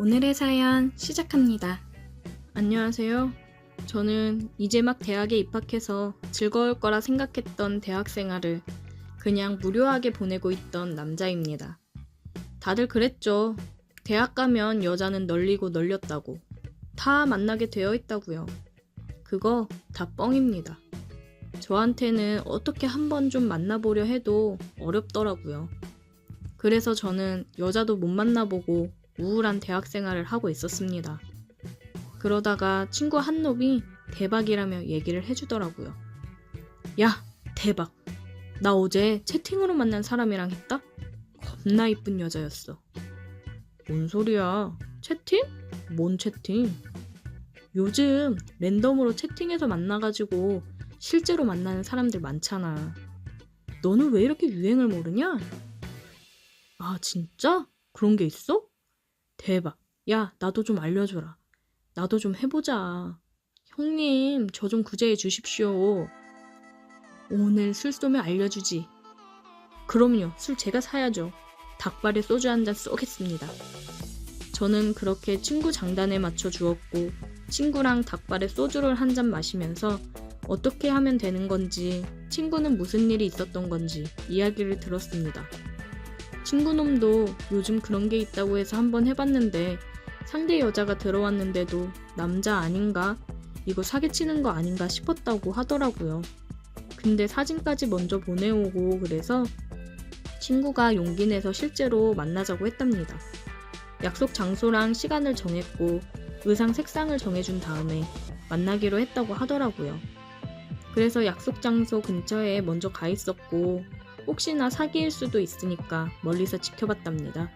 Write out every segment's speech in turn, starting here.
오늘의 사연 시작합니다. 안녕하세요. 저는 이제 막 대학에 입학해서 즐거울 거라 생각했던 대학 생활을 그냥 무료하게 보내고 있던 남자입니다. 다들 그랬죠. 대학 가면 여자는 널리고 널렸다고. 다 만나게 되어 있다고요. 그거 다 뻥입니다. 저한테는 어떻게 한번 좀 만나보려 해도 어렵더라고요. 그래서 저는 여자도 못 만나보고 우울한 대학 생활을 하고 있었습니다. 그러다가 친구 한 놈이 대박이라며 얘기를 해주더라고요. 야, 대박. 나 어제 채팅으로 만난 사람이랑 했다? 겁나 이쁜 여자였어. 뭔 소리야? 채팅? 뭔 채팅? 요즘 랜덤으로 채팅해서 만나가지고 실제로 만나는 사람들 많잖아. 너는 왜 이렇게 유행을 모르냐? 아, 진짜? 그런 게 있어? 대박. 야, 나도 좀 알려줘라. 나도 좀 해보자. 형님, 저 좀 구제해 주십시오. 오늘 술 쏘면 알려주지. 그럼요, 술 제가 사야죠. 닭발에 소주 한 잔 쏘겠습니다. 저는 그렇게 친구 장단에 맞춰 주었고 친구랑 닭발에 소주를 한 잔 마시면서 어떻게 하면 되는 건지, 친구는 무슨 일이 있었던 건지 이야기를 들었습니다. 친구놈도 요즘 그런 게 있다고 해서 한번 해봤는데 상대 여자가 들어왔는데도 남자 아닌가? 이거 사기치는 거 아닌가 싶었다고 하더라고요. 근데 사진까지 먼저 보내오고 그래서 친구가 용기 내서 실제로 만나자고 했답니다. 약속 장소랑 시간을 정했고 의상 색상을 정해준 다음에 만나기로 했다고 하더라고요. 그래서 약속 장소 근처에 먼저 가 있었고 혹시나 사기일 수도 있으니까 멀리서 지켜봤답니다.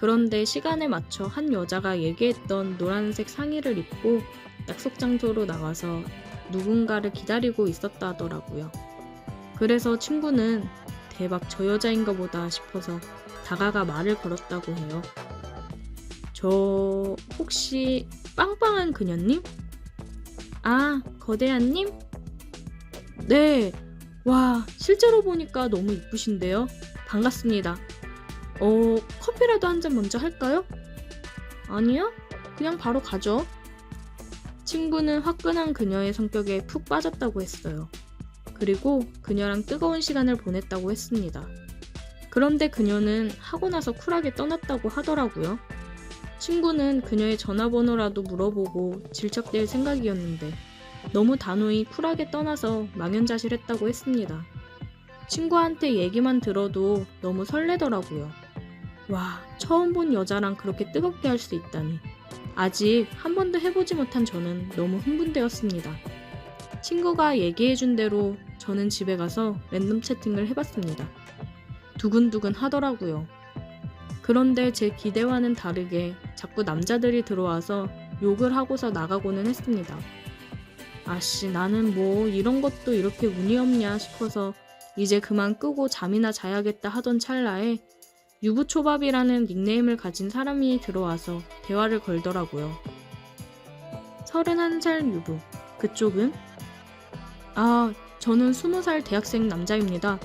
그런데 시간에 맞춰 한 여자가 얘기했던 노란색 상의를 입고 약속 장소로 나와서 누군가를 기다리고 있었다 하더라고요. 그래서 친구는 대박, 저 여자인가 보다 싶어서 다가가 말을 걸었다고 해요. 저 혹시 빵빵한 그녀님? 아, 거대한님? 네. 와, 실제로 보니까 너무 이쁘신데요? 반갑습니다. 커피라도 한 잔 먼저 할까요? 아니요? 그냥 바로 가죠. 친구는 화끈한 그녀의 성격에 푹 빠졌다고 했어요. 그리고 그녀랑 뜨거운 시간을 보냈다고 했습니다. 그런데 그녀는 하고 나서 쿨하게 떠났다고 하더라고요. 친구는 그녀의 전화번호라도 물어보고 질척댈 생각이었는데 너무 단호히 쿨하게 떠나서 망연자실했다고 했습니다. 친구한테 얘기만 들어도 너무 설레더라고요. 와, 처음 본 여자랑 그렇게 뜨겁게 할 수 있다니. 아직 한 번도 해보지 못한 저는 너무 흥분되었습니다. 친구가 얘기해준 대로 저는 집에 가서 랜덤 채팅을 해봤습니다. 두근두근 하더라고요. 그런데 제 기대와는 다르게 자꾸 남자들이 들어와서 욕을 하고서 나가고는 했습니다. 아씨, 나는 뭐 이런 것도 이렇게 운이 없냐 싶어서 이제 그만 끄고 잠이나 자야겠다 하던 찰나에 유부초밥이라는 닉네임을 가진 사람이 들어와서 대화를 걸더라고요. 31살 유부. 그쪽은? 아, 저는 20살 대학생 남자입니다.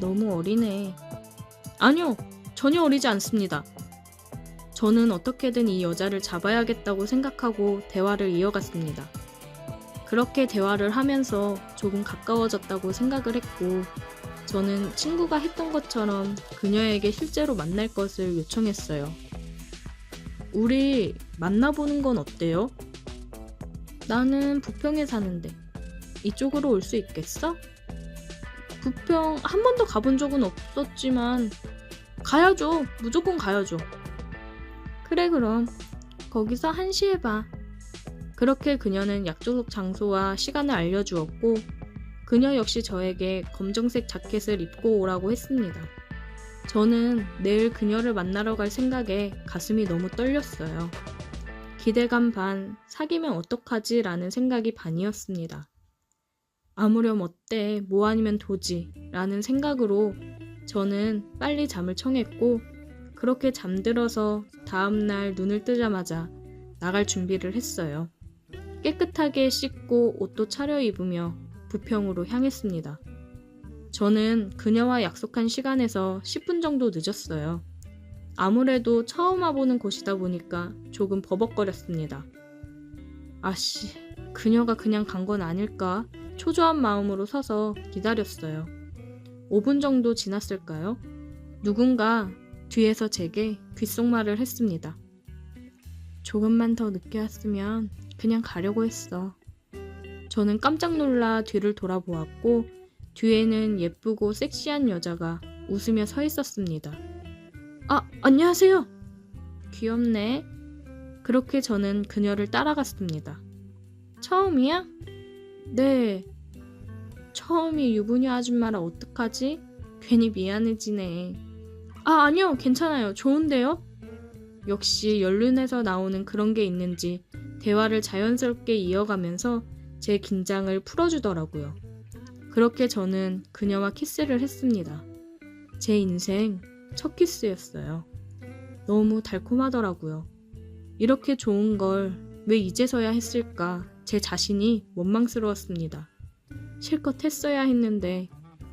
너무 어리네. 아니요, 전혀 어리지 않습니다. 저는 어떻게든 이 여자를 잡아야겠다고 생각하고 대화를 이어갔습니다. 그렇게 대화를 하면서 조금 가까워졌다고 생각을 했고 저는 친구가 했던 것처럼 그녀에게 실제로 만날 것을 요청했어요. 우리 만나보는 건 어때요? 나는 부평에 사는데 이쪽으로 올 수 있겠어? 부평 한 번도 가본 적은 없었지만 가야죠. 무조건 가야죠. 그래, 그럼 거기서 1시에 봐. 그렇게 그녀는 약속 장소와 시간을 알려주었고 그녀 역시 저에게 검정색 자켓을 입고 오라고 했습니다. 저는 내일 그녀를 만나러 갈 생각에 가슴이 너무 떨렸어요. 기대감 반, 사귀면 어떡하지? 라는 생각이 반이었습니다. 아무렴 어때? 뭐 아니면 도지? 라는 생각으로 저는 빨리 잠을 청했고 그렇게 잠들어서 다음날 눈을 뜨자마자 나갈 준비를 했어요. 깨끗하게 씻고 옷도 차려입으며 부평으로 향했습니다. 저는 그녀와 약속한 시간에서 10분 정도 늦었어요. 아무래도 처음 와보는 곳이다 보니까 조금 버벅거렸습니다. 아씨, 그녀가 그냥 간 건 아닐까? 초조한 마음으로 서서 기다렸어요. 5분 정도 지났을까요? 누군가 뒤에서 제게 귓속말을 했습니다. 조금만 더 늦게 왔으면 그냥 가려고 했어. 저는 깜짝 놀라 뒤를 돌아보았고 뒤에는 예쁘고 섹시한 여자가 웃으며 서 있었습니다. 아, 안녕하세요. 귀엽네. 그렇게 저는 그녀를 따라갔습니다. 처음이야? 네. 처음이 유부녀 아줌마라 어떡하지? 괜히 미안해지네. 아, 아니요. 괜찮아요. 좋은데요? 역시 연륜에서 나오는 그런 게 있는지 대화를 자연스럽게 이어가면서 제 긴장을 풀어주더라고요. 그렇게 저는 그녀와 키스를 했습니다. 제 인생 첫 키스였어요. 너무 달콤하더라고요. 이렇게 좋은 걸 왜 이제서야 했을까? 제 자신이 원망스러웠습니다. 실컷 했어야 했는데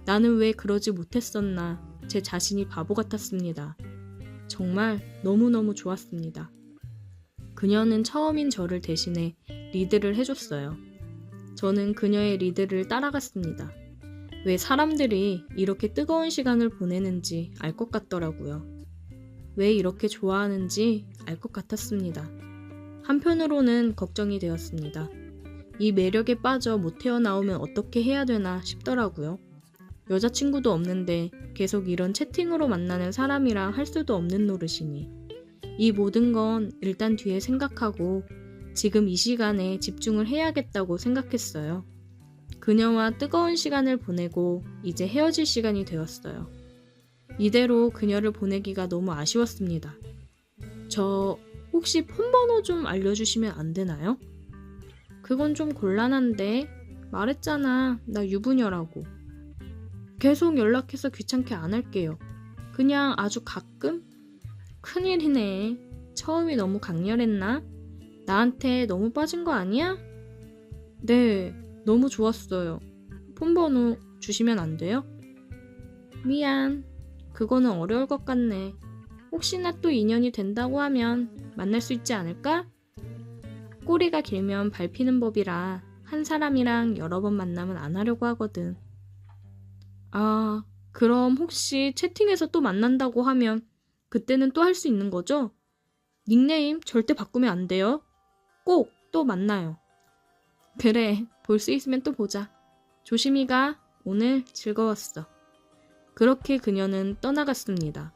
나는 왜 그러지 못했었나? 제 자신이 바보 같았습니다. 정말 너무너무 좋았습니다. 그녀는 처음인 저를 대신해 리드를 해줬어요. 저는 그녀의 리드를 따라갔습니다. 왜 사람들이 이렇게 뜨거운 시간을 보내는지 알 것 같더라고요. 왜 이렇게 좋아하는지 알 것 같았습니다. 한편으로는 걱정이 되었습니다. 이 매력에 빠져 못 헤어나오면 어떻게 해야 되나 싶더라고요. 여자친구도 없는데 계속 이런 채팅으로 만나는 사람이랑 할 수도 없는 노릇이니 이 모든 건 일단 뒤에 생각하고 지금 이 시간에 집중을 해야겠다고 생각했어요. 그녀와 뜨거운 시간을 보내고 이제 헤어질 시간이 되었어요. 이대로 그녀를 보내기가 너무 아쉬웠습니다. 저 혹시 폰번호 좀 알려주시면 안 되나요? 그건 좀 곤란한데 말했잖아. 나 유부녀라고. 계속 연락해서 귀찮게 안 할게요. 그냥 아주 가끔? 큰일이네. 처음이 너무 강렬했나? 나한테 너무 빠진 거 아니야? 네, 너무 좋았어요. 폰번호 주시면 안 돼요? 미안. 그거는 어려울 것 같네. 혹시나 또 인연이 된다고 하면 만날 수 있지 않을까? 꼬리가 길면 밟히는 법이라 한 사람이랑 여러 번 만나면 안 하려고 하거든. 아, 그럼 혹시 채팅에서 또 만난다고 하면 그때는 또 할 수 있는 거죠? 닉네임 절대 바꾸면 안 돼요. 꼭 또 만나요. 그래, 볼 수 있으면 또 보자. 조심히 가. 오늘 즐거웠어. 그렇게 그녀는 떠나갔습니다.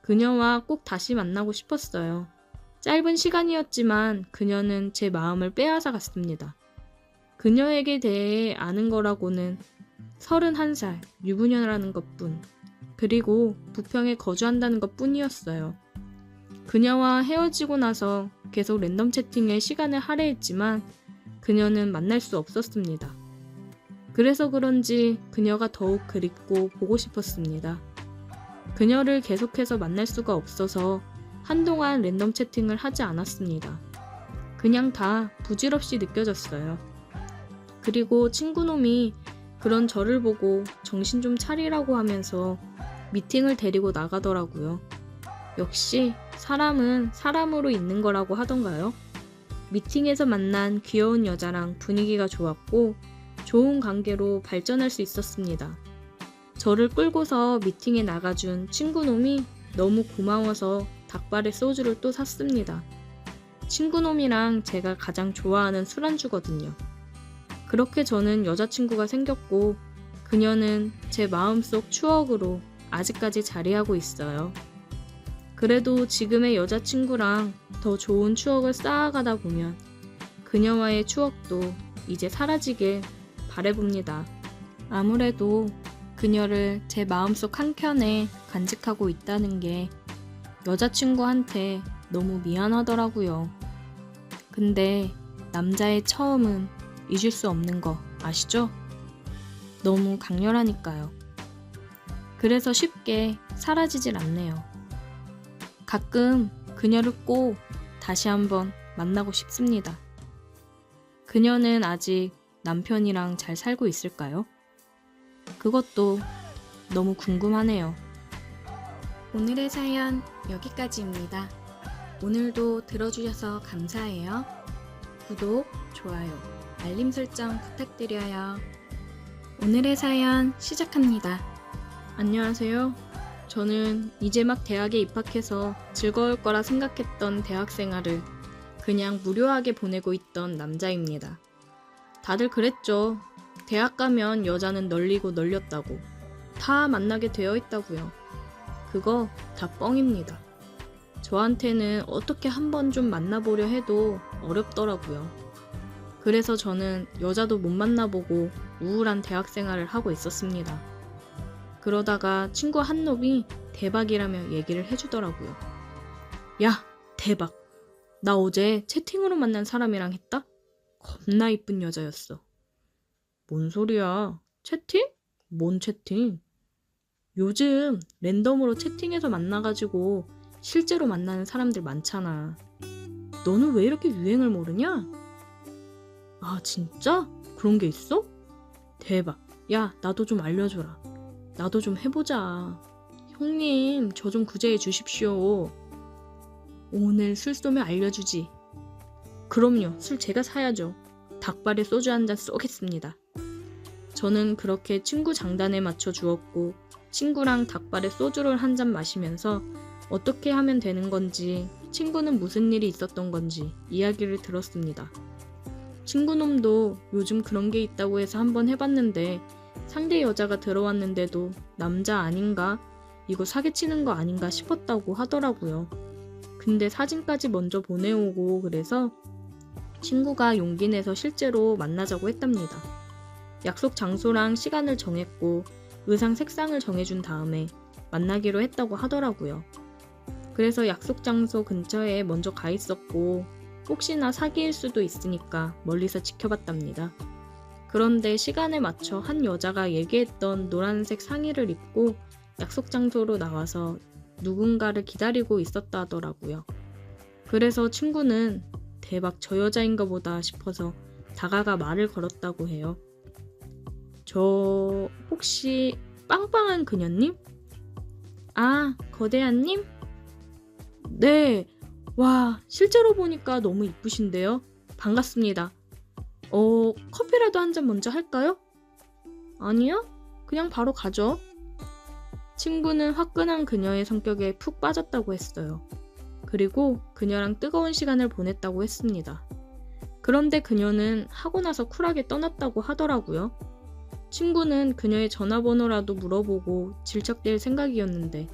그녀와 꼭 다시 만나고 싶었어요. 짧은 시간이었지만 그녀는 제 마음을 빼앗아 갔습니다. 그녀에게 대해 아는 거라고는 31살 유부녀라는 것뿐, 그리고 부평에 거주한다는 것뿐이었어요. 그녀와 헤어지고 나서 계속 랜덤 채팅에 시간을 할애했지만 그녀는 만날 수 없었습니다. 그래서 그런지 그녀가 더욱 그립고 보고 싶었습니다. 그녀를 계속해서 만날 수가 없어서 한동안 랜덤 채팅을 하지 않았습니다. 그냥 다 부질없이 느껴졌어요. 그리고 친구놈이 그런 저를 보고 정신 좀 차리라고 하면서 미팅을 데리고 나가더라고요. 역시 사람은 사람으로 있는 거라고 하던가요? 미팅에서 만난 귀여운 여자랑 분위기가 좋았고 좋은 관계로 발전할 수 있었습니다. 저를 끌고서 미팅에 나가준 친구놈이 너무 고마워서 닭발에 소주를 또 샀습니다. 친구놈이랑 제가 가장 좋아하는 술안주거든요. 그렇게 저는 여자친구가 생겼고 그녀는 제 마음속 추억으로 아직까지 자리하고 있어요. 그래도 지금의 여자친구랑 더 좋은 추억을 쌓아가다 보면 그녀와의 추억도 이제 사라지길 바라봅니다. 아무래도 그녀를 제 마음속 한켠에 간직하고 있다는 게 여자친구한테 너무 미안하더라고요. 근데 남자의 처음은 잊을 수 없는 거 아시죠? 너무 강렬하니까요. 그래서 쉽게 사라지질 않네요. 가끔 그녀를 꼭 다시 한번 만나고 싶습니다. 그녀는 아직 남편이랑 잘 살고 있을까요? 그것도 너무 궁금하네요. 오늘의 사연 여기까지입니다. 오늘도 들어주셔서 감사해요. 구독, 좋아요, 알림 설정 부탁드려요. 오늘의 사연 시작합니다. 안녕하세요. 저는 이제 막 대학에 입학해서 즐거울 거라 생각했던 대학 생활을 그냥 무료하게 보내고 있던 남자입니다. 다들 그랬죠. 대학 가면 여자는 널리고 널렸다고. 다 만나게 되어 있다고요. 그거 다 뻥입니다. 저한테는 어떻게 한번 좀 만나보려 해도 어렵더라고요. 그래서 저는 여자도 못 만나보고 우울한 대학 생활을 하고 있었습니다. 그러다가 친구 한 놈이 대박이라며 얘기를 해주더라고요. 야, 대박. 나 어제 채팅으로 만난 사람이랑 했다? 겁나 이쁜 여자였어. 뭔 소리야? 채팅? 뭔 채팅? 요즘 랜덤으로 채팅해서 만나가지고 실제로 만나는 사람들 많잖아. 너는 왜 이렇게 유행을 모르냐? 아, 진짜? 그런 게 있어? 대박. 야, 나도 좀 알려줘라. 나도 좀 해보자. 형님, 저 좀 구제해 주십시오. 오늘 술 쏘면 알려주지. 그럼요, 술 제가 사야죠. 닭발에 소주 한 잔 쏘겠습니다. 저는 그렇게 친구 장단에 맞춰 주었고 친구랑 닭발에 소주를 한 잔 마시면서 어떻게 하면 되는 건지, 친구는 무슨 일이 있었던 건지 이야기를 들었습니다. 친구놈도 요즘 그런 게 있다고 해서 한번 해봤는데 상대 여자가 들어왔는데도 남자 아닌가? 이거 사기치는 거 아닌가 싶었다고 하더라고요. 근데 사진까지 먼저 보내오고 그래서 친구가 용기 내서 실제로 만나자고 했답니다. 약속 장소랑 시간을 정했고 의상 색상을 정해준 다음에 만나기로 했다고 하더라고요. 그래서 약속 장소 근처에 먼저 가 있었고 혹시나 사기일 수도 있으니까 멀리서 지켜봤답니다. 그런데 시간에 맞춰 한 여자가 얘기했던 노란색 상의를 입고 약속 장소로 나와서 누군가를 기다리고 있었다 하더라고요. 그래서 친구는 대박, 저 여자인가 보다 싶어서 다가가 말을 걸었다고 해요. 저 혹시 빵빵한 그녀님? 아, 거대한님? 네. 와, 실제로 보니까 너무 이쁘신데요. 반갑습니다. 커피라도 한 잔 먼저 할까요? 아니요? 그냥 바로 가죠. 친구는 화끈한 그녀의 성격에 푹 빠졌다고 했어요. 그리고 그녀랑 뜨거운 시간을 보냈다고 했습니다. 그런데 그녀는 하고 나서 쿨하게 떠났다고 하더라고요. 친구는 그녀의 전화번호라도 물어보고 질척댈 생각이었는데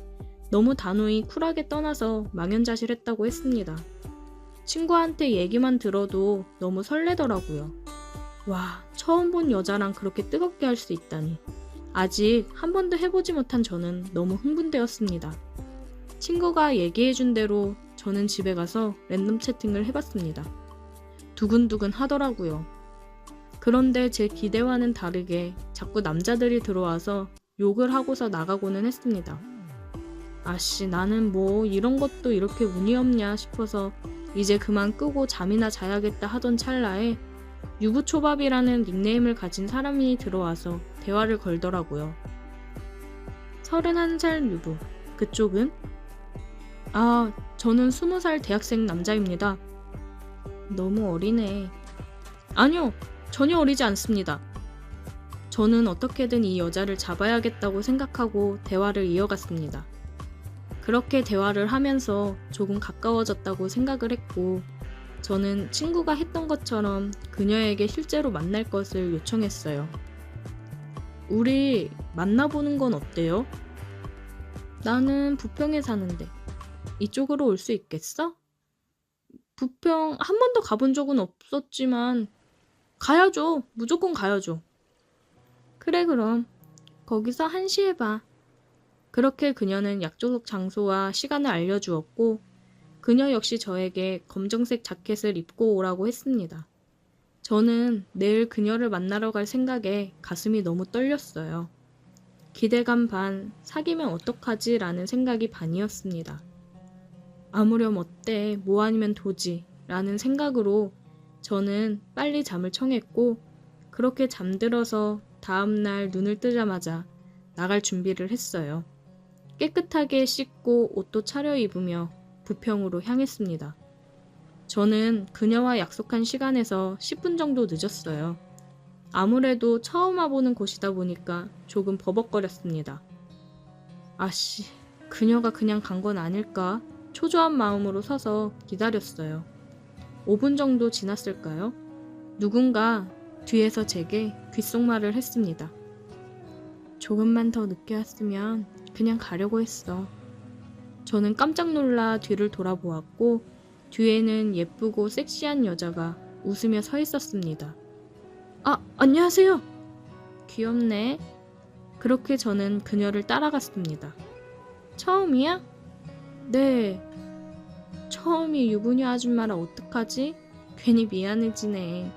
너무 단호히 쿨하게 떠나서 망연자실했다고 했습니다. 친구한테 얘기만 들어도 너무 설레더라고요. 와, 처음 본 여자랑 그렇게 뜨겁게 할 수 있다니. 아직 한 번도 해보지 못한 저는 너무 흥분되었습니다. 친구가 얘기해준 대로 저는 집에 가서 랜덤 채팅을 해봤습니다. 두근두근 하더라고요. 그런데 제 기대와는 다르게 자꾸 남자들이 들어와서 욕을 하고서 나가고는 했습니다. 아씨, 나는 뭐 이런 것도 이렇게 운이 없냐 싶어서 이제 그만 끄고 잠이나 자야겠다 하던 찰나에 유부초밥이라는 닉네임을 가진 사람이 들어와서 대화를 걸더라고요. 31살 유부. 그쪽은? 아, 저는 20살 대학생 남자입니다. 너무 어리네. 아니요, 전혀 어리지 않습니다. 저는 어떻게든 이 여자를 잡아야겠다고 생각하고 대화를 이어갔습니다. 그렇게 대화를 하면서 조금 가까워졌다고 생각을 했고 저는 친구가 했던 것처럼 그녀에게 실제로 만날 것을 요청했어요. 우리 만나보는 건 어때요? 나는 부평에 사는데 이쪽으로 올 수 있겠어? 부평 한 번도 가본 적은 없었지만 가야죠. 무조건 가야죠. 그래, 그럼 거기서 1시에 봐. 그렇게 그녀는 약속 장소와 시간을 알려주었고 그녀 역시 저에게 검정색 자켓을 입고 오라고 했습니다. 저는 내일 그녀를 만나러 갈 생각에 가슴이 너무 떨렸어요. 기대감 반, 사귀면 어떡하지? 라는 생각이 반이었습니다. 아무렴 어때? 뭐 아니면 도지? 라는 생각으로 저는 빨리 잠을 청했고 그렇게 잠들어서 다음날 눈을 뜨자마자 나갈 준비를 했어요. 깨끗하게 씻고 옷도 차려입으며 부평으로 향했습니다. 저는 그녀와 약속한 시간에서 10분 정도 늦었어요. 아무래도 처음 와보는 곳이다 보니까 조금 버벅거렸습니다. 아씨, 그녀가 그냥 간 건 아닐까? 초조한 마음으로 서서 기다렸어요. 5분 정도 지났을까요? 누군가 뒤에서 제게 귓속말을 했습니다. 조금만 더 늦게 왔으면 그냥 가려고 했어. 저는 깜짝 놀라 뒤를 돌아보았고 뒤에는 예쁘고 섹시한 여자가 웃으며 서 있었습니다. 아, 안녕하세요. 귀엽네. 그렇게 저는 그녀를 따라갔습니다. 처음이야? 네. 처음이 유부녀 아줌마라 어떡하지? 괜히 미안해지네.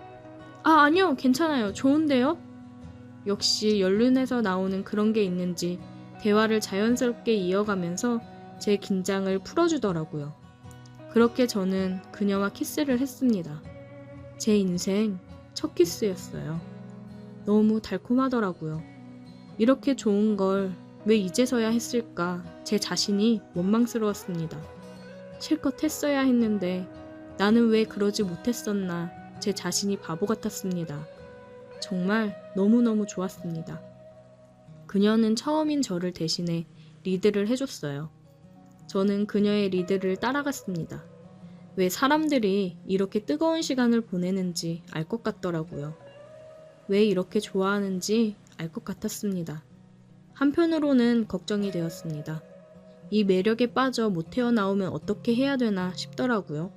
아, 아니요. 괜찮아요. 좋은데요? 역시 연륜에서 나오는 그런 게 있는지 대화를 자연스럽게 이어가면서 제 긴장을 풀어주더라고요. 그렇게 저는 그녀와 키스를 했습니다. 제 인생 첫 키스였어요. 너무 달콤하더라고요. 이렇게 좋은 걸 왜 이제서야 했을까 제 자신이 원망스러웠습니다. 실컷 했어야 했는데 나는 왜 그러지 못했었나 제 자신이 바보 같았습니다. 정말 너무너무 좋았습니다. 그녀는 처음인 저를 대신해 리드를 해줬어요. 저는 그녀의 리드를 따라갔습니다. 왜 사람들이 이렇게 뜨거운 시간을 보내는지 알 것 같더라고요. 왜 이렇게 좋아하는지 알 것 같았습니다. 한편으로는 걱정이 되었습니다. 이 매력에 빠져 못 헤어나오면 어떻게 해야 되나 싶더라고요.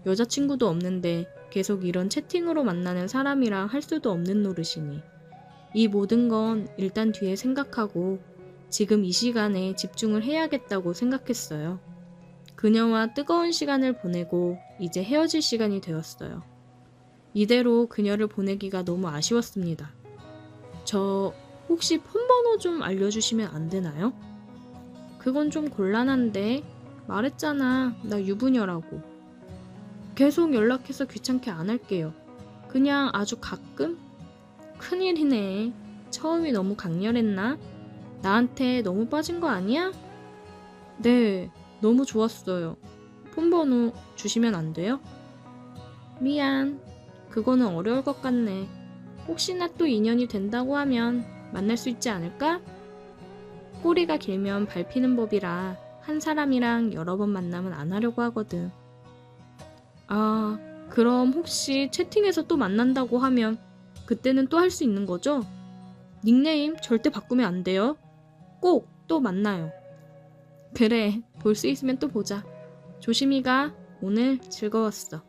여자친구도 없는데 계속 이런 채팅으로 만나는 사람이랑 할 수도 없는 노릇이니 이 모든 건 일단 뒤에 생각하고 지금 이 시간에 집중을 해야겠다고 생각했어요. 그녀와 뜨거운 시간을 보내고 이제 헤어질 시간이 되었어요. 이대로 그녀를 보내기가 너무 아쉬웠습니다. 저 혹시 폰번호 좀 알려주시면 안 되나요? 그건 좀 곤란한데 말했잖아 나 유부녀라고. 계속 연락해서 귀찮게 안 할게요. 그냥 아주 가끔? 큰일이네. 처음이 너무 강렬했나? 나한테 너무 빠진 거 아니야? 네, 너무 좋았어요. 폰번호 주시면 안 돼요? 미안. 그거는 어려울 것 같네. 혹시나 또 인연이 된다고 하면 만날 수 있지 않을까? 꼬리가 길면 밟히는 법이라 한 사람이랑 여러 번 만나면 안 하려고 하거든. 아, 그럼 혹시 채팅에서 또 만난다고 하면 그때는 또 할 수 있는 거죠? 닉네임 절대 바꾸면 안 돼요. 꼭 또 만나요. 그래, 볼 수 있으면 또 보자. 조심히 가. 오늘 즐거웠어.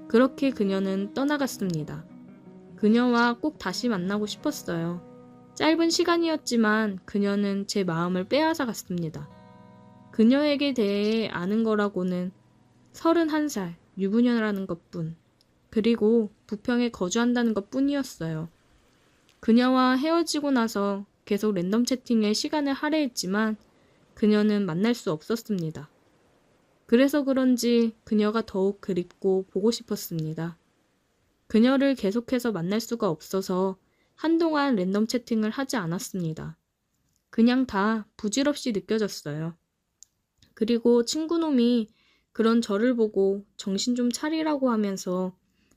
그렇게 그녀는 떠나갔습니다. 그녀와 꼭 다시 만나고 싶었어요. 짧은 시간이었지만 그녀는 제 마음을 빼앗아 갔습니다. 그녀에게 대해 아는 거라고는 31살 유부녀라는 것뿐, 그리고 부평에 거주한다는 것뿐이었어요. 그녀와 헤어지고 나서 계속 랜덤 채팅에 시간을 할애했지만 그녀는 만날 수 없었습니다. 그래서 그런지 그녀가 더욱 그립고 보고 싶었습니다. 그녀를 계속해서 만날 수가 없어서 한동안 랜덤 채팅을 하지 않았습니다. 그냥 다 부질없이 느껴졌어요. 그리고 친구놈이 그런 저를 보고 정신 좀 차리라고 하면서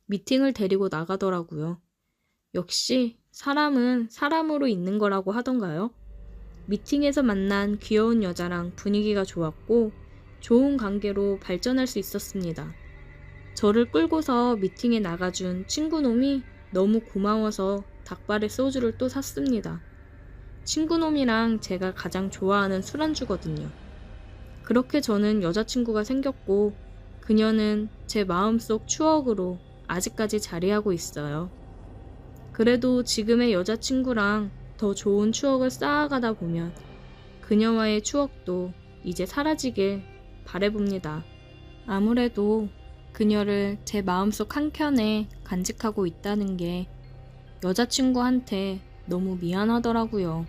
미팅을 데리고 나가더라고요. 역시 사람은 사람으로 있는 거라고 하던가요? 미팅에서 만난 귀여운 여자랑 분위기가 좋았고 좋은 관계로 발전할 수 있었습니다. 저를 끌고서 미팅에 나가준 친구놈이 너무 고마워서 닭발에 소주를 또 샀습니다. 친구놈이랑 제가 가장 좋아하는 술안주거든요. 그렇게 저는 여자친구가 생겼고 그녀는 제 마음속 추억으로 아직까지 자리하고 있어요. 그래도 지금의 여자친구랑 더 좋은 추억을 쌓아가다 보면 그녀와의 추억도 이제 사라지길 바라봅니다. 아무래도 그녀를 제 마음속 한켠에 간직하고 있다는 게 여자친구한테 너무 미안하더라고요.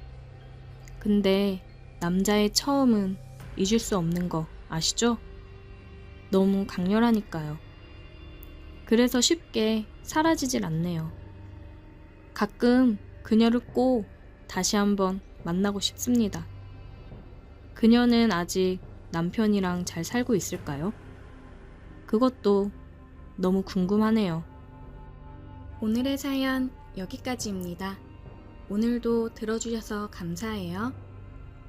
근데 남자의 처음은 잊을 수 없는 거 아시죠? 너무 강렬하니까요. 그래서 쉽게 사라지질 않네요. 가끔 그녀를 꼭 다시 한번 만나고 싶습니다. 그녀는 아직 남편이랑 잘 살고 있을까요? 그것도 너무 궁금하네요. 오늘의 사연 여기까지입니다. 오늘도 들어주셔서 감사해요.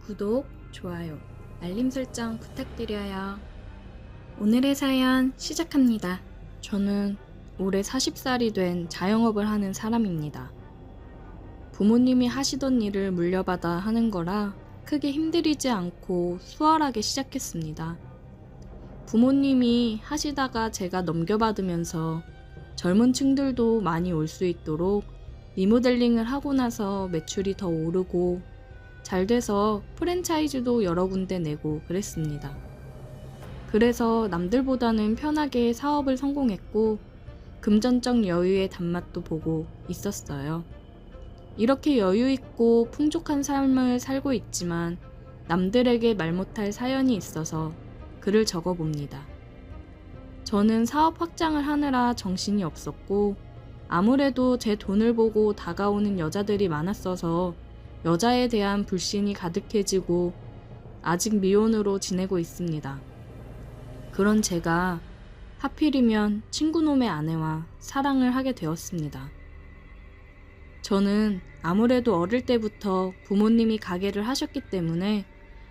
구독, 좋아요, 알림 설정 부탁드려요. 오늘의 사연 시작합니다. 저는 올해 40살이 된 자영업을 하는 사람입니다. 부모님이 하시던 일을 물려받아 하는 거라 크게 힘들이지 않고 수월하게 시작했습니다. 부모님이 하시다가 제가 넘겨받으면서 젊은 층들도 많이 올 수 있도록 리모델링을 하고 나서 매출이 더 오르고 잘 돼서 프랜차이즈도 여러 군데 내고 그랬습니다. 그래서 남들보다는 편하게 사업을 성공했고 금전적 여유의 단맛도 보고 있었어요. 이렇게 여유 있고 풍족한 삶을 살고 있지만 남들에게 말 못할 사연이 있어서 글을 적어봅니다. 저는 사업 확장을 하느라 정신이 없었고 아무래도 제 돈을 보고 다가오는 여자들이 많았어서 여자에 대한 불신이 가득해지고 아직 미혼으로 지내고 있습니다. 그런 제가 하필이면 친구놈의 아내와 사랑을 하게 되었습니다. 저는 아무래도 어릴 때부터 부모님이 가게를 하셨기 때문에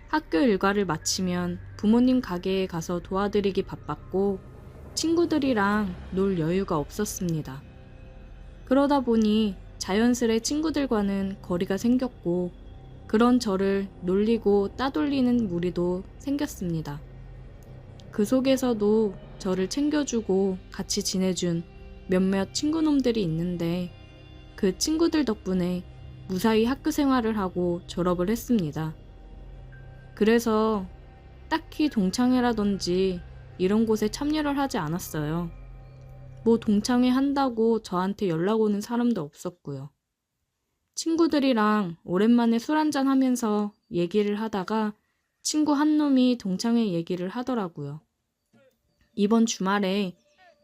학교 일과를 마치면 부모님 가게에 가서 도와드리기 바빴고 친구들이랑 놀 여유가 없었습니다. 그러다 보니 자연스레 친구들과는 거리가 생겼고 그런 저를 놀리고 따돌리는 무리도 생겼습니다. 그 속에서도 저를 챙겨주고 같이 지내준 몇몇 친구놈들이 있는데 그 친구들 덕분에 무사히 학교 생활을 하고 졸업을 했습니다. 그래서 딱히 동창회라든지 이런 곳에 참여를 하지 않았어요. 뭐 동창회 한다고 저한테 연락 오는 사람도 없었고요. 친구들이랑 오랜만에 술 한잔 하면서 얘기를 하다가 친구 한 놈이 동창회 얘기를 하더라고요. 이번 주말에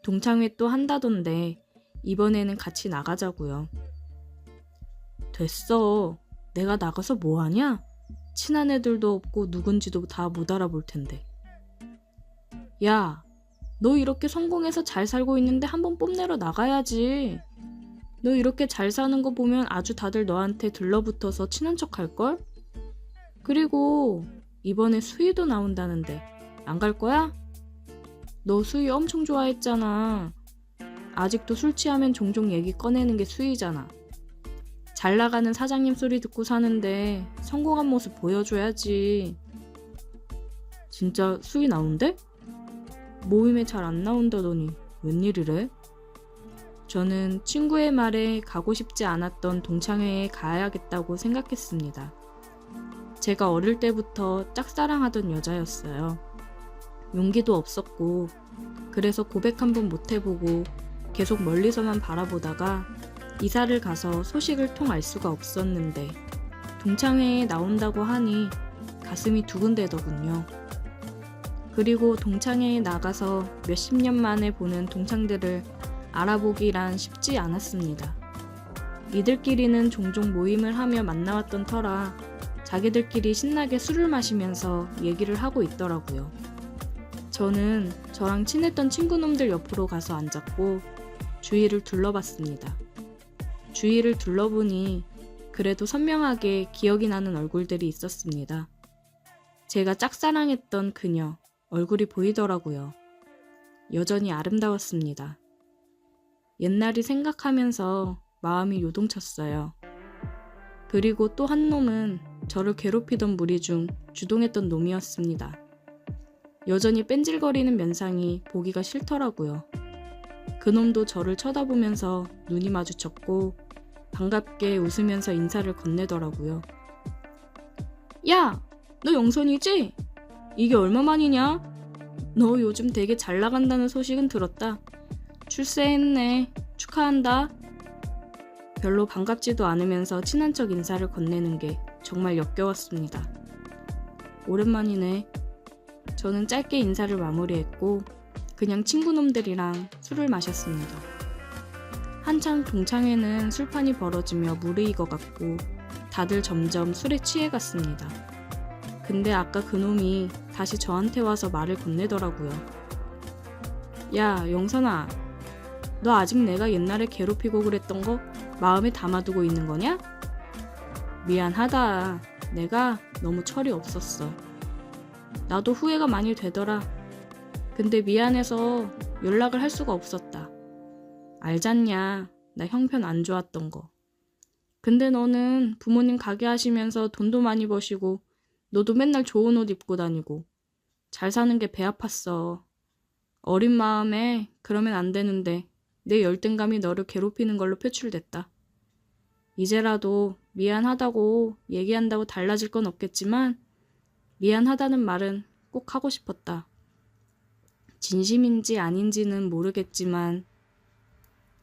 동창회 또 한다던데 이번에는 같이 나가자고요. 됐어. 내가 나가서 뭐하냐? 친한 애들도 없고 누군지도 다 못 알아볼 텐데. 야, 너 이렇게 성공해서 잘 살고 있는데 한번 뽐내러 나가야지. 너 이렇게 잘 사는 거 보면 아주 다들 너한테 들러붙어서 친한 척 할걸? 그리고 이번에 수희도 나온다는데 안 갈 거야? 너 수희 엄청 좋아했잖아. 아직도 술 취하면 종종 얘기 꺼내는 게 수희잖아. 잘 나가는 사장님 소리 듣고 사는데 성공한 모습 보여줘야지. 진짜 수희 나온대? 모임에 잘 안 나온다더니 웬일이래? 저는 친구의 말에 가고 싶지 않았던 동창회에 가야겠다고 생각했습니다. 제가 어릴 때부터 짝사랑하던 여자였어요. 용기도 없었고 그래서 고백 한번 못 해보고 계속 멀리서만 바라보다가 이사를 가서 소식을 통 알 수가 없었는데 동창회에 나온다고 하니 가슴이 두근대더군요. 그리고 동창회에 나가서 몇십 년 만에 보는 동창들을 알아보기란 쉽지 않았습니다. 이들끼리는 종종 모임을 하며 만나왔던 터라 자기들끼리 신나게 술을 마시면서 얘기를 하고 있더라고요. 저는 저랑 친했던 친구놈들 옆으로 가서 앉았고 주위를 둘러봤습니다. 주위를 둘러보니 그래도 선명하게 기억이 나는 얼굴들이 있었습니다. 제가 짝사랑했던 그녀 얼굴이 보이더라고요. 여전히 아름다웠습니다. 옛날이 생각하면서 마음이 요동쳤어요. 그리고 또 한 놈은 저를 괴롭히던 무리 중 주동했던 놈이었습니다. 여전히 뺀질거리는 면상이 보기가 싫더라고요. 그놈도 저를 쳐다보면서 눈이 마주쳤고 반갑게 웃으면서 인사를 건네더라고요. 야! 너 영선이지? 이게 얼마만이냐? 너 요즘 되게 잘 나간다는 소식은 들었다. 출세했네. 축하한다. 별로 반갑지도 않으면서 친한 척 인사를 건네는 게 정말 역겨웠습니다. 오랜만이네. 저는 짧게 인사를 마무리했고 그냥 친구놈들이랑 술을 마셨습니다. 한창 동창회는 술판이 벌어지며 무르익어갔고 다들 점점 술에 취해갔습니다. 근데 아까 그놈이 다시 저한테 와서 말을 건네더라고요. 야, 영선아. 너 아직 내가 옛날에 괴롭히고 그랬던 거 마음에 담아두고 있는 거냐? 미안하다. 내가 너무 철이 없었어. 나도 후회가 많이 되더라. 근데 미안해서 연락을 할 수가 없었다. 알잖냐. 나 형편 안 좋았던 거. 근데 너는 부모님 가게 하시면서 돈도 많이 버시고 너도 맨날 좋은 옷 입고 다니고 잘 사는 게 배 아팠어. 어린 마음에 그러면 안 되는데 내 열등감이 너를 괴롭히는 걸로 표출됐다. 이제라도 미안하다고 얘기한다고 달라질 건 없겠지만 미안하다는 말은 꼭 하고 싶었다. 진심인지 아닌지는 모르겠지만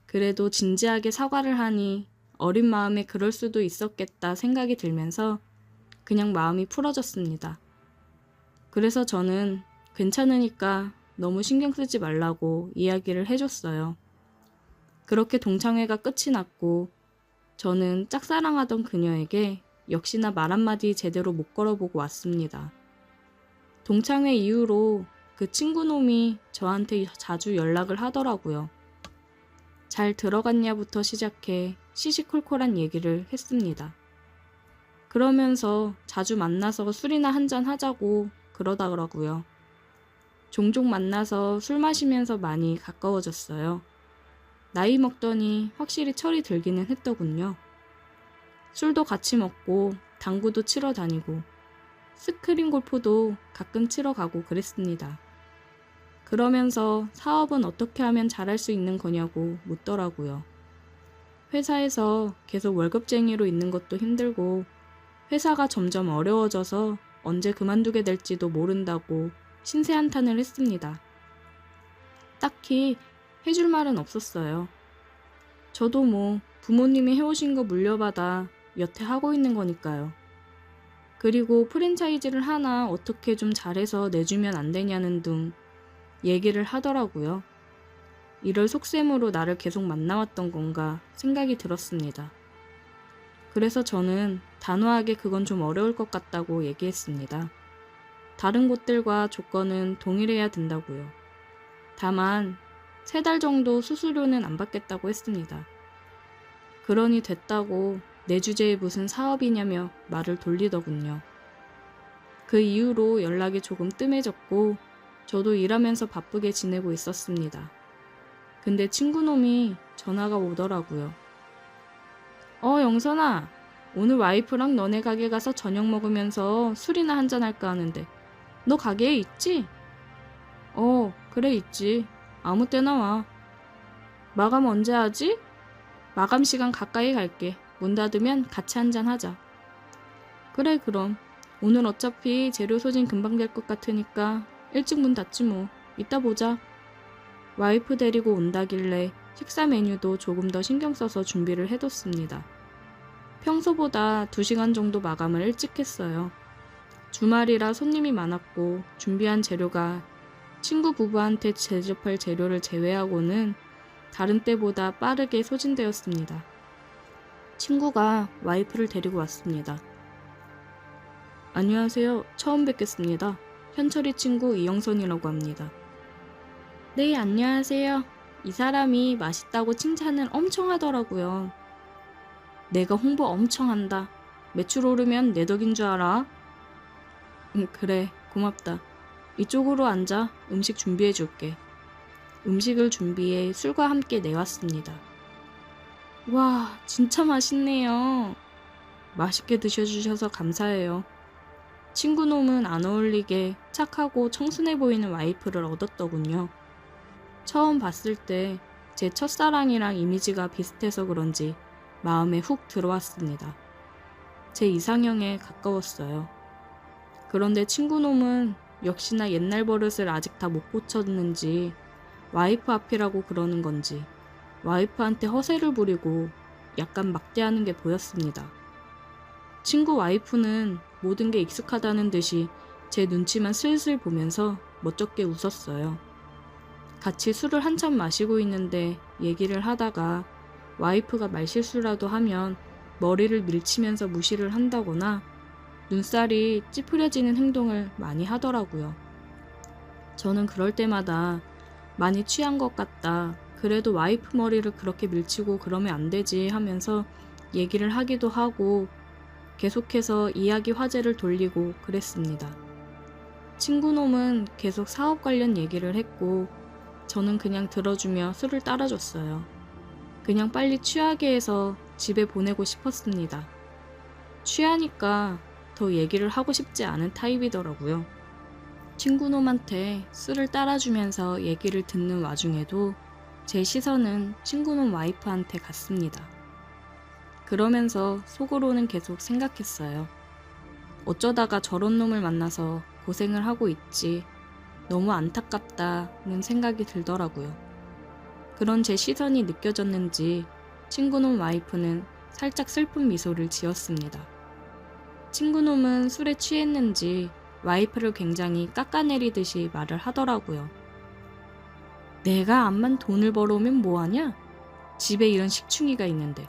그래도 진지하게 사과를 하니 어린 마음에 그럴 수도 있었겠다 생각이 들면서 그냥 마음이 풀어졌습니다. 그래서 저는 괜찮으니까 너무 신경 쓰지 말라고 이야기를 해줬어요. 그렇게 동창회가 끝이 났고 저는 짝사랑하던 그녀에게 역시나 말 한마디 제대로 못 걸어보고 왔습니다. 동창회 이후로 그 친구놈이 저한테 자주 연락을 하더라고요. 잘 들어갔냐부터 시작해 시시콜콜한 얘기를 했습니다. 그러면서 자주 만나서 술이나 한잔 하자고 그러더라고요. 종종 만나서 술 마시면서 많이 가까워졌어요. 나이 먹더니 확실히 철이 들기는 했더군요. 술도 같이 먹고 당구도 치러 다니고 스크린 골프도 가끔 치러 가고 그랬습니다. 그러면서 사업은 어떻게 하면 잘할 수 있는 거냐고 묻더라고요. 회사에서 계속 월급쟁이로 있는 것도 힘들고 회사가 점점 어려워져서 언제 그만두게 될지도 모른다고 신세한탄을 했습니다. 딱히 해줄 말은 없었어요. 저도 뭐 부모님이 해오신 거 물려받아 여태 하고 있는 거니까요. 그리고 프랜차이즈를 하나 어떻게 좀 잘해서 내주면 안 되냐는 등 얘기를 하더라고요. 이럴 속셈으로 나를 계속 만나왔던 건가 생각이 들었습니다. 그래서 저는 단호하게 그건 좀 어려울 것 같다고 얘기했습니다. 다른 곳들과 조건은 동일해야 된다고요. 다만 3달 정도 수수료는 안 받겠다고 했습니다. 그러니 됐다고 내 주제에 무슨 사업이냐며 말을 돌리더군요. 그 이후로 연락이 조금 뜸해졌고 저도 일하면서 바쁘게 지내고 있었습니다. 근데 친구놈이 전화가 오더라고요. 영선아, 오늘 와이프랑 너네 가게 가서 저녁 먹으면서 술이나 한잔 할까 하는데 너 가게에 있지? 그래 있지. 아무 때나 와. 마감 언제 하지? 마감 시간 가까이 갈게. 문 닫으면 같이 한잔 하자. 그래 그럼. 오늘 어차피 재료 소진 금방 될 것 같으니까 일찍 문 닫지 뭐. 이따 보자. 와이프 데리고 온다길래 식사 메뉴도 조금 더 신경 써서 준비를 해뒀습니다. 평소보다 2시간 정도 마감을 일찍 했어요. 주말이라 손님이 많았고 준비한 재료가 친구 부부한테 대접할 재료를 제외하고는 다른 때보다 빠르게 소진되었습니다. 친구가 와이프를 데리고 왔습니다. 안녕하세요. 처음 뵙겠습니다. 현철이 친구 이영선이라고 합니다. 네, 안녕하세요. 이 사람이 맛있다고 칭찬을 엄청 하더라고요. 내가 홍보 엄청 한다. 매출 오르면 내 덕인 줄 알아? 그래, 고맙다. 이쪽으로 앉아. 음식 준비해 줄게. 음식을 준비해 술과 함께 내왔습니다. 와, 진짜 맛있네요. 맛있게 드셔주셔서 감사해요. 친구놈은 안 어울리게 착하고 청순해 보이는 와이프를 얻었더군요. 처음 봤을 때 제 첫사랑이랑 이미지가 비슷해서 그런지 마음에 훅 들어왔습니다. 제 이상형에 가까웠어요. 그런데 친구놈은 역시나 옛날 버릇을 아직 다 못 고쳤는지 와이프 앞이라고 그러는 건지 와이프한테 허세를 부리고 약간 막대하는 게 보였습니다. 친구 와이프는 모든 게 익숙하다는 듯이 제 눈치만 슬슬 보면서 멋쩍게 웃었어요. 같이 술을 한참 마시고 있는데 얘기를 하다가 와이프가 말실수라도 하면 머리를 밀치면서 무시를 한다거나 눈살이 찌푸려지는 행동을 많이 하더라고요. 저는 그럴 때마다 많이 취한 것 같다. 그래도 와이프 머리를 그렇게 밀치고 그러면 안 되지 하면서 얘기를 하기도 하고 계속해서 이야기 화제를 돌리고 그랬습니다. 친구놈은 계속 사업 관련 얘기를 했고 저는 그냥 들어주며 술을 따라줬어요. 그냥 빨리 취하게 해서 집에 보내고 싶었습니다. 취하니까 더 얘기를 하고 싶지 않은 타입이더라고요. 친구놈한테 술을 따라주면서 얘기를 듣는 와중에도 제 시선은 친구놈 와이프한테 갔습니다. 그러면서 속으로는 계속 생각했어요. 어쩌다가 저런 놈을 만나서 고생을 하고 있지. 너무 안타깝다는 생각이 들더라고요. 그런 제 시선이 느껴졌는지 친구놈 와이프는 살짝 슬픈 미소를 지었습니다. 친구놈은 술에 취했는지 와이프를 굉장히 깎아내리듯이 말을 하더라고요. 내가 암만 돈을 벌어오면 뭐하냐? 집에 이런 식충이가 있는데.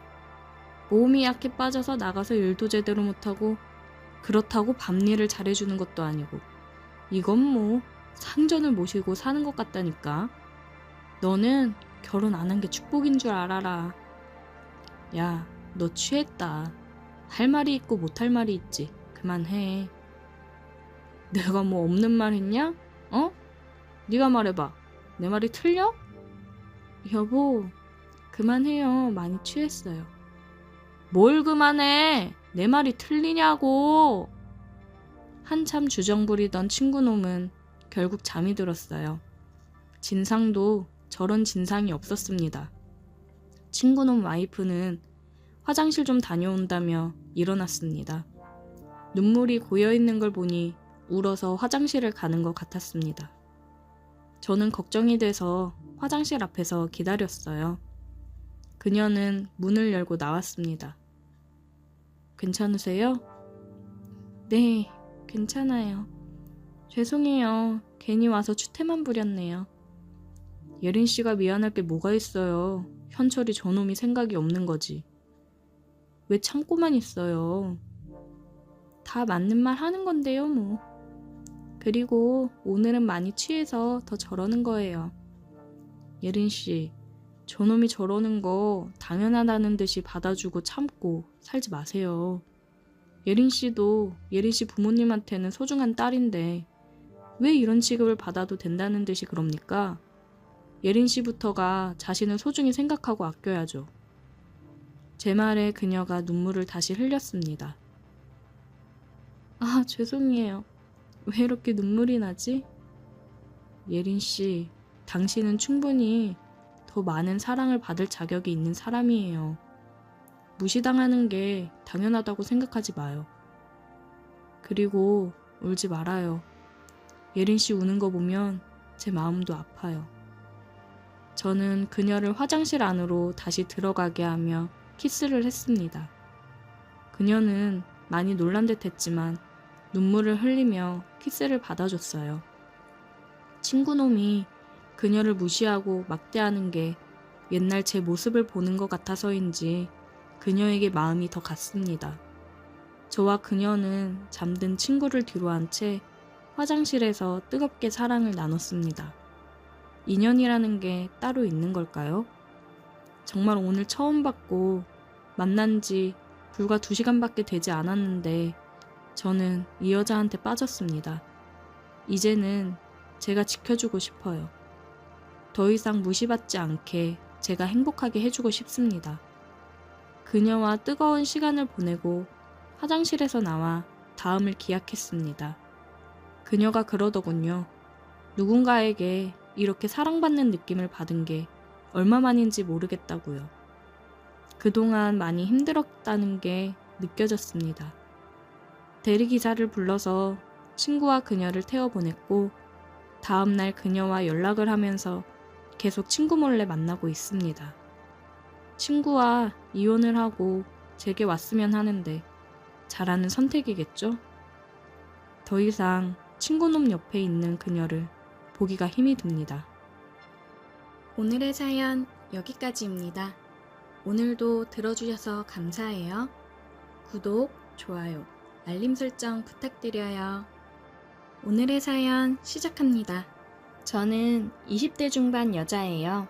몸이 약해 빠져서 나가서 일도 제대로 못하고 그렇다고 밤일을 잘해주는 것도 아니고 이건 뭐 상전을 모시고 사는 것 같다니까. 너는 결혼 안 한 게 축복인 줄 알아라. 야, 너 취했다. 할 말이 있고 못할 말이 있지. 그만해. 내가 뭐 없는 말 했냐? 어? 네가 말해봐. 내 말이 틀려? 여보, 그만해요. 많이 취했어요. 뭘 그만해? 내 말이 틀리냐고. 한참 주정 부리던 친구놈은 결국 잠이 들었어요. 진상도 저런 진상이 없었습니다. 친구놈 와이프는 화장실 좀 다녀온다며 일어났습니다. 눈물이 고여있는 걸 보니 울어서 화장실을 가는 것 같았습니다. 저는 걱정이 돼서 화장실 앞에서 기다렸어요. 그녀는 문을 열고 나왔습니다. 괜찮으세요? 네, 괜찮아요. 죄송해요. 괜히 와서 추태만 부렸네요. 예린 씨가 미안할 게 뭐가 있어요. 현철이 저놈이 생각이 없는 거지. 왜 참고만 있어요. 다 맞는 말 하는 건데요, 뭐. 그리고 오늘은 많이 취해서 더 저러는 거예요. 예린 씨, 저놈이 저러는 거 당연하다는 듯이 받아주고 참고 살지 마세요. 예린 씨도 예린 씨 부모님한테는 소중한 딸인데 왜 이런 취급을 받아도 된다는 듯이 그럽니까? 예린 씨부터가 자신을 소중히 생각하고 아껴야죠. 제 말에 그녀가 눈물을 다시 흘렸습니다. 아, 죄송해요. 왜 이렇게 눈물이 나지? 예린 씨, 당신은 충분히 더 많은 사랑을 받을 자격이 있는 사람이에요. 무시당하는 게 당연하다고 생각하지 마요. 그리고 울지 말아요. 예린 씨 우는 거 보면 제 마음도 아파요. 저는 그녀를 화장실 안으로 다시 들어가게 하며 키스를 했습니다. 그녀는 많이 놀란 듯 했지만 눈물을 흘리며 키스를 받아줬어요. 친구놈이 그녀를 무시하고 막대하는 게 옛날 제 모습을 보는 것 같아서인지 그녀에게 마음이 더 갔습니다. 저와 그녀는 잠든 친구를 뒤로 한 채 화장실에서 뜨겁게 사랑을 나눴습니다. 인연이라는 게 따로 있는 걸까요? 정말 오늘 처음 봤고 만난 지 불과 2시간밖에 되지 않았는데 저는 이 여자한테 빠졌습니다. 이제는 제가 지켜주고 싶어요. 더 이상 무시받지 않게 제가 행복하게 해주고 싶습니다. 그녀와 뜨거운 시간을 보내고 화장실에서 나와 다음을 기약했습니다. 그녀가 그러더군요. 누군가에게 이렇게 사랑받는 느낌을 받은 게 얼마만인지 모르겠다고요. 그동안 많이 힘들었다는 게 느껴졌습니다. 대리기사를 불러서 친구와 그녀를 태워보냈고 다음날 그녀와 연락을 하면서 계속 친구 몰래 만나고 있습니다. 친구와 이혼을 하고 제게 왔으면 하는데 잘하는 선택이겠죠? 더 이상 친구놈 옆에 있는 그녀를 보기가 힘이 듭니다. 오늘의 사연 여기까지입니다. 오늘도 들어주셔서 감사해요. 구독, 좋아요, 알림 설정 부탁드려요. 오늘의 사연 시작합니다. 저는 20대 중반 여자예요.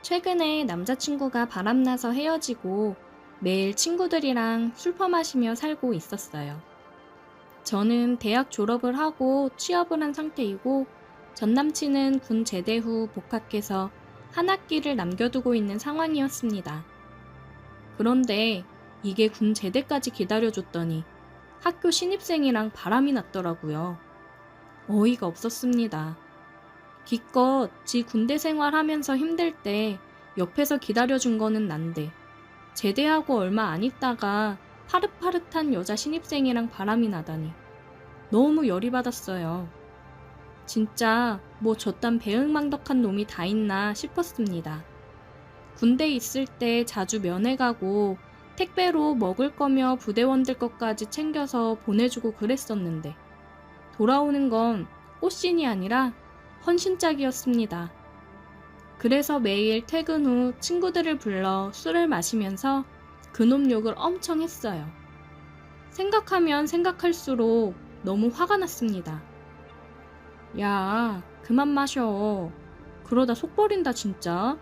최근에 남자친구가 바람나서 헤어지고 매일 친구들이랑 술 퍼마시며 살고 있었어요. 저는 대학 졸업을 하고 취업을 한 상태이고 전 남친은 군 제대 후 복학해서 한 학기를 남겨두고 있는 상황이었습니다. 그런데 이게 군 제대까지 기다려줬더니 학교 신입생이랑 바람이 났더라고요. 어이가 없었습니다. 기껏 지 군대 생활하면서 힘들 때 옆에서 기다려준 거는 난데 제대하고 얼마 안 있다가 파릇파릇한 여자 신입생이랑 바람이 나다니 너무 열이 받았어요. 진짜 뭐 저딴 배은망덕한 놈이 다 있나 싶었습니다. 군대 있을 때 자주 면회 가고 택배로 먹을 거며 부대원들 것까지 챙겨서 보내주고 그랬었는데 돌아오는 건 꽃신이 아니라 헌신짝이었습니다. 그래서 매일 퇴근 후 친구들을 불러 술을 마시면서 그놈 욕을 엄청 했어요. 생각하면 생각할수록 너무 화가 났습니다. 야, 그만 마셔. 그러다 속 버린다 진짜.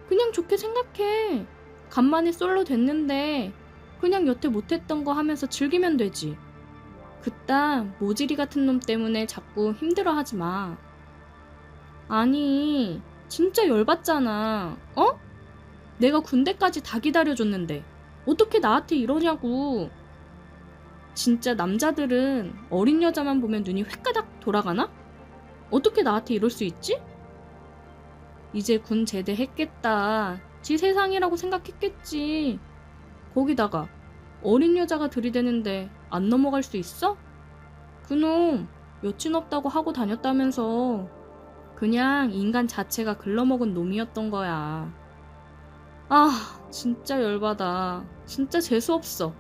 그냥 좋게 생각해. 간만에 솔로 됐는데 그냥 여태 못했던 거 하면서 즐기면 되지. 그딴 모지리 같은 놈 때문에 자꾸 힘들어하지 마. 아니, 진짜 열받잖아. 어? 내가 군대까지 다 기다려줬는데 어떻게 나한테 이러냐고. 진짜 남자들은 어린 여자만 보면 눈이 획가닥 돌아가나? 어떻게 나한테 이럴 수 있지? 이제 군 제대했겠다. 지 세상이라고 생각했겠지. 거기다가 어린 여자가 들이대는데 안 넘어갈 수 있어? 그놈 여친 없다고 하고 다녔다면서. 그냥 인간 자체가 글러먹은 놈이었던 거야. 아, 진짜 열받아. 진짜 재수없어.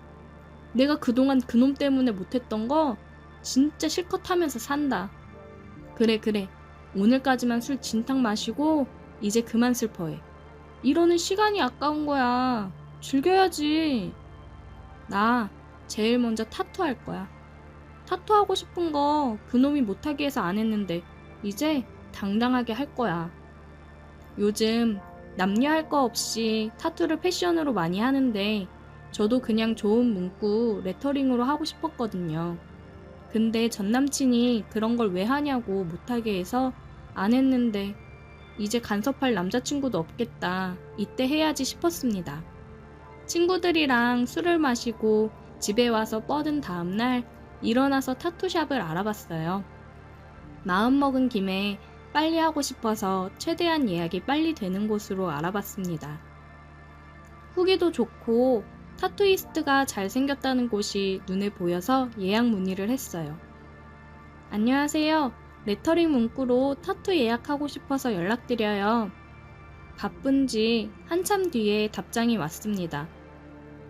내가 그동안 그놈 때문에 못했던 거 진짜 실컷 하면서 산다. 그래. 오늘까지만 술 진탕 마시고 이제 그만 슬퍼해. 이러는 시간이 아까운 거야. 즐겨야지. 나 제일 먼저 타투할 거야. 타투하고 싶은 거 그놈이 못하게 해서 안 했는데 이제 당당하게 할 거야. 요즘 남녀 할 거 없이 타투를 패션으로 많이 하는데 저도 그냥 좋은 문구 레터링으로 하고 싶었거든요. 근데 전 남친이 그런 걸 왜 하냐고 못하게 해서 안 했는데 이제 간섭할 남자친구도 없겠다. 이때 해야지 싶었습니다. 친구들이랑 술을 마시고 집에 와서 뻗은 다음날 일어나서 타투샵을 알아봤어요. 마음먹은 김에 빨리 하고 싶어서 최대한 예약이 빨리 되는 곳으로 알아봤습니다. 후기도 좋고 타투이스트가 잘생겼다는 곳이 눈에 보여서 예약 문의를 했어요. 안녕하세요. 레터링 문구로 타투 예약하고 싶어서 연락드려요. 바쁜지 한참 뒤에 답장이 왔습니다.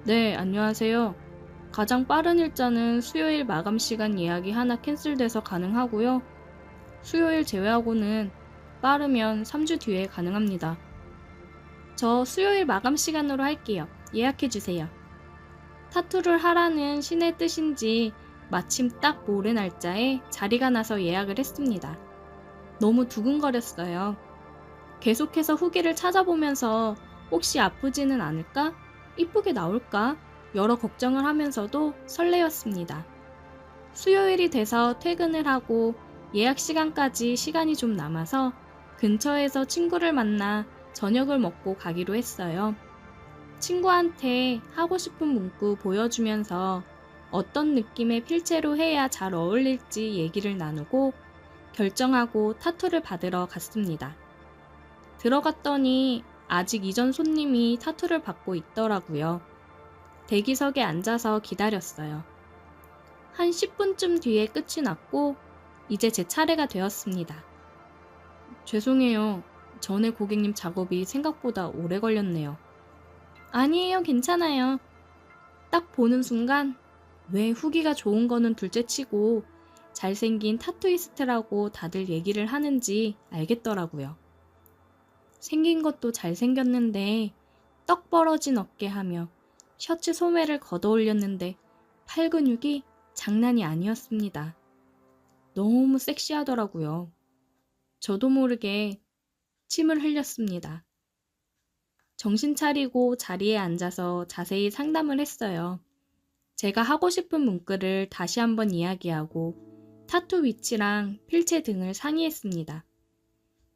네, 안녕하세요. 가장 빠른 일자는 수요일 마감 시간 예약이 하나 캔슬돼서 가능하고요. 수요일 제외하고는 빠르면 3주 뒤에 가능합니다. 저 수요일 마감 시간으로 할게요. 예약해주세요. 타투를 하라는 신의 뜻인지 마침 딱 모레 날짜에 자리가 나서 예약을 했습니다. 너무 두근거렸어요. 계속해서 후기를 찾아보면서 혹시 아프지는 않을까? 이쁘게 나올까? 여러 걱정을 하면서도 설레었습니다. 수요일이 돼서 퇴근을 하고 예약 시간까지 시간이 좀 남아서 근처에서 친구를 만나 저녁을 먹고 가기로 했어요. 친구한테 하고 싶은 문구 보여주면서 어떤 느낌의 필체로 해야 잘 어울릴지 얘기를 나누고 결정하고 타투를 받으러 갔습니다. 들어갔더니 아직 이전 손님이 타투를 받고 있더라고요. 대기석에 앉아서 기다렸어요. 한 10분쯤 뒤에 끝이 났고 이제 제 차례가 되었습니다. 죄송해요. 전에 고객님 작업이 생각보다 오래 걸렸네요. 아니에요, 괜찮아요. 딱 보는 순간 왜 후기가 좋은 거는 둘째치고 잘생긴 타투이스트라고 다들 얘기를 하는지 알겠더라고요. 생긴 것도 잘생겼는데 떡 벌어진 어깨 하며 셔츠 소매를 걷어 올렸는데 팔 근육이 장난이 아니었습니다. 너무 섹시하더라고요. 저도 모르게 침을 흘렸습니다. 정신 차리고 자리에 앉아서 자세히 상담을 했어요. 제가 하고 싶은 문구를 다시 한번 이야기하고 타투 위치랑 필체 등을 상의했습니다.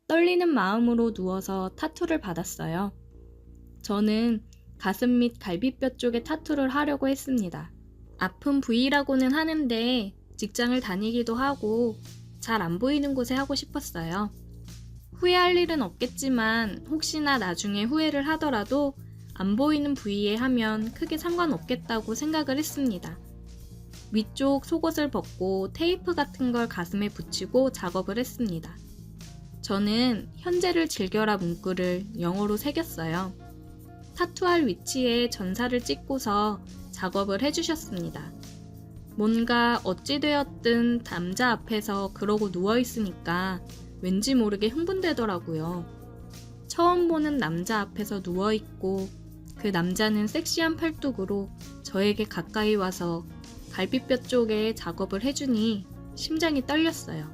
떨리는 마음으로 누워서 타투를 받았어요. 저는 가슴 및 갈비뼈 쪽에 타투를 하려고 했습니다. 아픈 부위라고는 하는데 직장을 다니기도 하고 잘 안 보이는 곳에 하고 싶었어요. 후회할 일은 없겠지만 혹시나 나중에 후회를 하더라도 안 보이는 부위에 하면 크게 상관없겠다고 생각을 했습니다. 위쪽 속옷을 벗고 테이프 같은 걸 가슴에 붙이고 작업을 했습니다. 저는 현재를 즐겨라 문구를 영어로 새겼어요. 타투할 위치에 전사를 찍고서 작업을 해주셨습니다. 뭔가 어찌되었든 남자 앞에서 그러고 누워있으니까 왠지 모르게 흥분되더라고요. 처음 보는 남자 앞에서 누워있고 그 남자는 섹시한 팔뚝으로 저에게 가까이 와서 갈비뼈 쪽에 작업을 해주니 심장이 떨렸어요.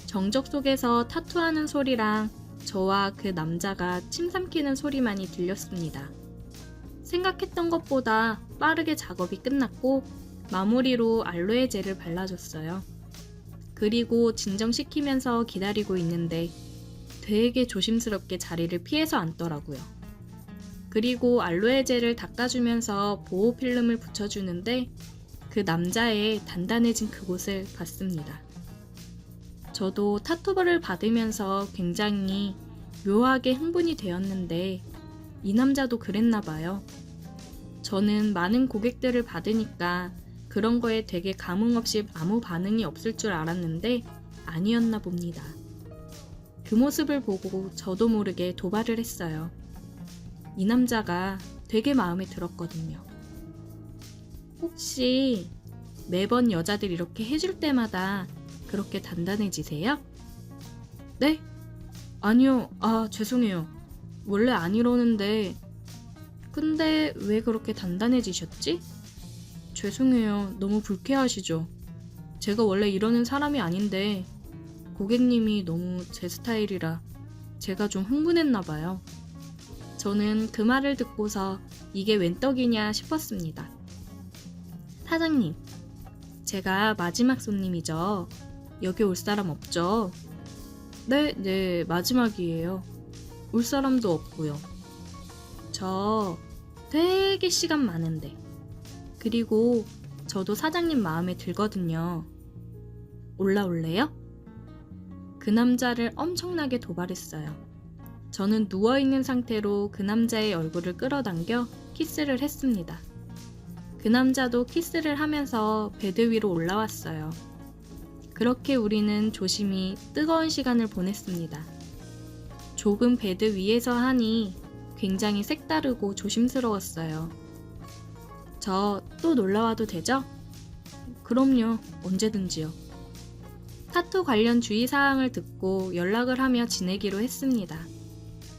정적 속에서 타투하는 소리랑 저와 그 남자가 침 삼키는 소리만이 들렸습니다. 생각했던 것보다 빠르게 작업이 끝났고 마무리로 알로에 젤을 발라줬어요. 그리고 진정시키면서 기다리고 있는데 되게 조심스럽게 자리를 피해서 앉더라고요. 그리고 알로에 젤을 닦아주면서 보호 필름을 붙여주는데 그 남자의 단단해진 그곳을 봤습니다. 저도 타투를 받으면서 굉장히 묘하게 흥분이 되었는데 이 남자도 그랬나 봐요. 저는 많은 고객들을 받으니까 그런 거에 되게 감흥 없이 아무 반응이 없을 줄 알았는데 아니었나 봅니다. 그 모습을 보고 저도 모르게 도발을 했어요. 이 남자가 되게 마음에 들었거든요. 혹시 매번 여자들 이렇게 해줄 때마다 그렇게 단단해지세요? 네? 아니요. 죄송해요. 원래 안 이러는데 근데 왜 그렇게 단단해지셨지? 죄송해요. 너무 불쾌하시죠? 제가 원래 이러는 사람이 아닌데 고객님이 너무 제 스타일이라 제가 좀 흥분했나 봐요. 저는 그 말을 듣고서 이게 웬 떡이냐 싶었습니다. 사장님, 제가 마지막 손님이죠. 여기 올 사람 없죠? 네, 마지막이에요. 올 사람도 없고요. 저 되게 시간 많은데. 그리고 저도 사장님 마음에 들거든요. 올라올래요? 그 남자를 엄청나게 도발했어요. 저는 누워있는 상태로 그 남자의 얼굴을 끌어당겨 키스를 했습니다. 그 남자도 키스를 하면서 베드 위로 올라왔어요. 그렇게 우리는 조심히 뜨거운 시간을 보냈습니다. 좁은 베드 위에서 하니 굉장히 색다르고 조심스러웠어요. 저 또 놀러와도 되죠? 그럼요, 언제든지요. 타투 관련 주의사항을 듣고 연락을 하며 지내기로 했습니다.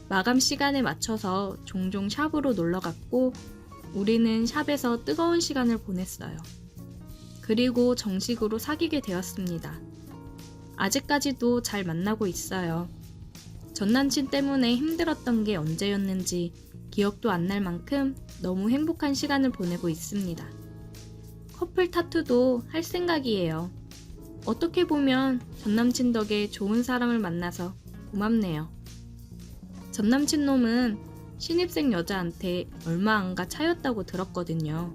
마감 시간에 맞춰서 종종 샵으로 놀러갔고 우리는 샵에서 뜨거운 시간을 보냈어요. 그리고 정식으로 사귀게 되었습니다. 아직까지도 잘 만나고 있어요. 전 남친 때문에 힘들었던 게 언제였는지 기억도 안 날 만큼 너무 행복한 시간을 보내고 있습니다. 커플 타투도 할 생각이에요. 어떻게 보면 전 남친 덕에 좋은 사람을 만나서 고맙네요. 전 남친 놈은 신입생 여자한테 얼마 안가 차였다고 들었거든요.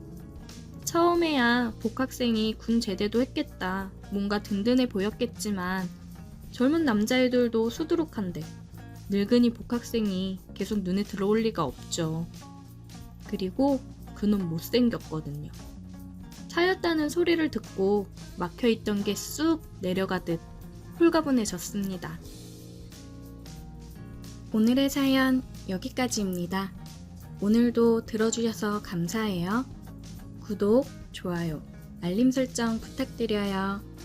처음에야 복학생이 군 제대도 했겠다, 뭔가 든든해 보였겠지만 젊은 남자애들도 수두룩한데 늙은이 복학생이 계속 눈에 들어올 리가 없죠. 그리고 그놈 못생겼거든요. 차였다는 소리를 듣고 막혀있던 게 쑥 내려가듯 홀가분해졌습니다. 오늘의 사연 여기까지입니다. 오늘도 들어주셔서 감사해요. 구독, 좋아요, 알림 설정 부탁드려요.